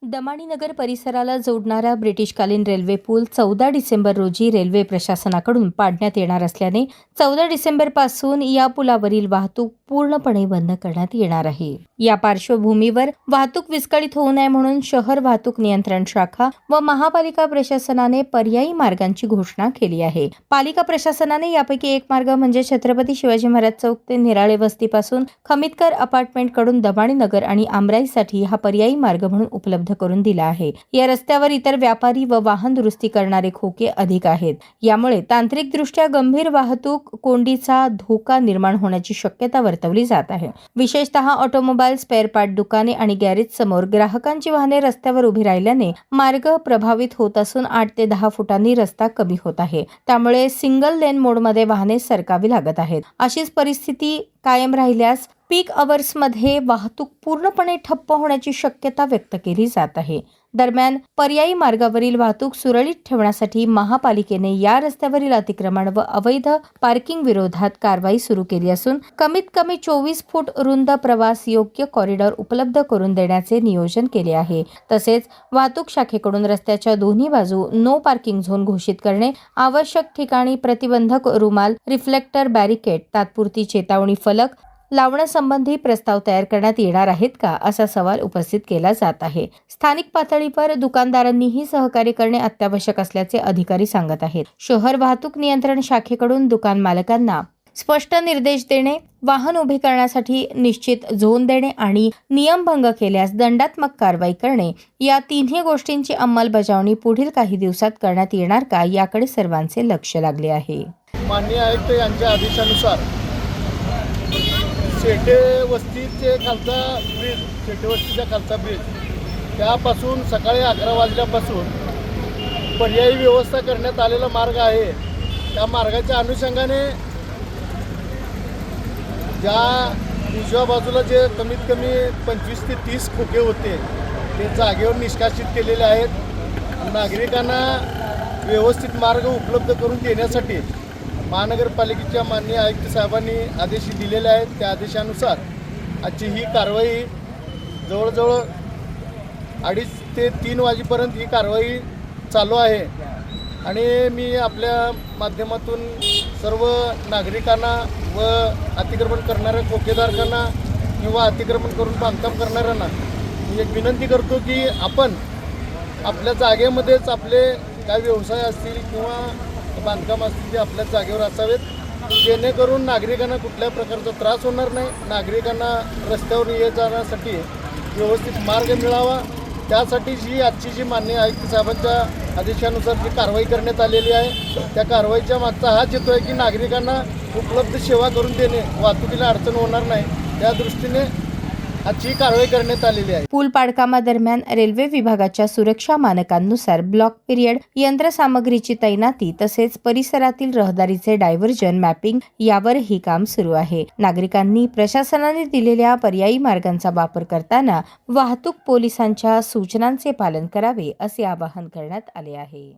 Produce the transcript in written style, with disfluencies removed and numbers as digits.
दमाणीनगर परिसराला जोडणारा ब्रिटिशकालीन रेल्वे पूल 14 डिसेंबर रोजी रेल्वे प्रशासनाकडून पाडण्यात येणार असल्याने 14 डिसेंबरपासून या पुलावरील वाहतूक पूर्णपणे बंद करण्यात येणार आहे। या पार्श्वभूमीवर वाहतूक विस्कळीत होऊ नये म्हणून शहर वाहतूक नियंत्रण शाखा व महापालिका प्रशासनाने पर्यायी मार्गांची घोषणा केली आहे। पालिका प्रशासनाने यापैकी एक मार्ग म्हणजे छत्रपती शिवाजी महाराज चौक ते निराळे वस्तीपासून खमितकर अपार्टमेंट कडून दमाणीनगर आणि आमराईसाठी हा पर्यायी मार्ग म्हणून उपलब्ध करून दिला आहे। या रस्त्यावर इतर व्यापारी व वाहन दुरुस्ती करणारे खोके अधिक आहेत। यामुळे तांत्रिकदृष्ट्या गंभीर वाहतूक कोंडीचा धोका निर्माण होण्याची शक्यता वर्तवली जात आहे। विशेषतः ऑटोमोबाईल स्पेअर पार्ट दुकाने आणि गॅरेज समोर ग्राहकांची वाहने रस्त्यावर उभी राहिल्याने मार्ग प्रभावित होत असून 8 ते 10 फुटांनी रस्ता कमी होत आहे। त्यामुळे सिंगल लेन मोडमध्ये वाहने सरकावी लागत आहेत। अशीच परिस्थिती कायम राहिल्यास पीक अवर्समध्ये वाहतूक पूर्णपणे ठप्प होण्याची शक्यता व्यक्त केली जात आहे। दरम्यान पर्यायी मार्गावरील वाहतूक सुरळीत ठेवण्यासाठी महापालिकेने या रस्त्यावरील अतिक्रमण व अवैध पार्किंग विरोधात कारवाई सुरू केली असून कमीत कमी 24 फूट रुंद प्रवास योग्य कॉरिडॉर उपलब्ध करून देण्याचे नियोजन केले आहे। तसेच वाहतूक शाखेकडून रस्त्याच्या दोन्ही बाजू नो पार्किंग झोन घोषित करणे, आवश्यक ठिकाणी प्रतिबंधक रुमाल, रिफ्लेक्टर बॅरिकेड, तात्पुरती चेतावणी फलक लावण्यासंबंधी प्रस्ताव तयार करण्यात येणार आहेत का, असा सवाल उपस्थित केला जात आहे। स्थानिक पातळीवर दुकानदारांनीही सहकार्य करणे अत्यावश्यक असल्याचे अधिकारी सांगत आहेत। शहर वाहतूक नियंत्रण शाखेकडून दुकान मालकांना स्पष्ट निर्देश देणे, वाहन उभे करण्यासाठी निश्चित झोन देणे आणि नियमभंग केल्यास दंडात्मक कारवाई करणे या तिन्ही गोष्टींची अंमलबजावणी पुढील काही दिवसात करण्यात येणार का, याकडे सर्वांचे लक्ष लागले आहे। माननीय आयुक्त यांच्या आदेशानुसार शेटे वस्तीचे खालचा ब्रिज, शेटे वस्तीच्या खालचा ब्रिज त्यापासून सकाळी 11 वाजल्यापासून पर्यायी व्यवस्था करण्यात आलेला मार्ग आहे। त्या मार्गाच्या अनुषंगाने ज्या उजव्या बाजूला जे कमीत कमी 25 ते 30 खोके होते ते जागेवर निष्कासित केलेले आहेत। नागरिकांना व्यवस्थित मार्ग उपलब्ध करून देण्यासाठी महानगरपालिकेच्या माननीय आयुक्त साहेबांनी आदेश दिलेले आहेत। त्या आदेशानुसार आजची ही कारवाई जवळजवळ 2:30 ते 3 वाजेपर्यंत ही कारवाई चालू आहे आणि मी आपल्या माध्यमातून सर्व नागरिकांना व अतिक्रमण करणाऱ्या खोकेधारकांना किंवा अतिक्रमण करून बांधकाम करणाऱ्यांना मी एक विनंती करतो की आपण आपल्या जागेमध्येच आपले काय व्यवसाय असतील किंवा बांधकाम असतील ते आपल्या जागेवर असावेत, जेणेकरून नागरिकांना कुठल्या प्रकारचा त्रास होणार नाही, नागरिकांना रस्त्यावर ये जाण्यासाठी व्यवस्थित मार्ग मिळावा। त्यासाठी जी आजची जी माननीय आयुक्त साहेबांच्या आदेशानुसार जी कारवाई करण्यात आलेली आहे त्या कारवाईच्या मागचा हाच येतो आहे की नागरिकांना उपलब्ध सेवा करून देणे, वाहतुकीला अडचण होणार नाही, त्या दृष्टीने आजची कारवाई करण्यात आलेली आहे। पूल पाडकामादरम्यान रेल्वे विभागाच्या सुरक्षा मानकांनुसार ब्लॉक पिरियड, यंत्रसामग्रीची तैनाती तसेच परिसरातील रहदारीचे डायव्हर्जन मॅपिंग यावरही काम सुरू आहे। नागरिकांनी प्रशासनाने दिलेल्या पर्यायी मार्गांचा वापर करताना वाहतूक पोलिसांच्या सूचनांचे पालन करावे असे आवाहन करण्यात आले आहे।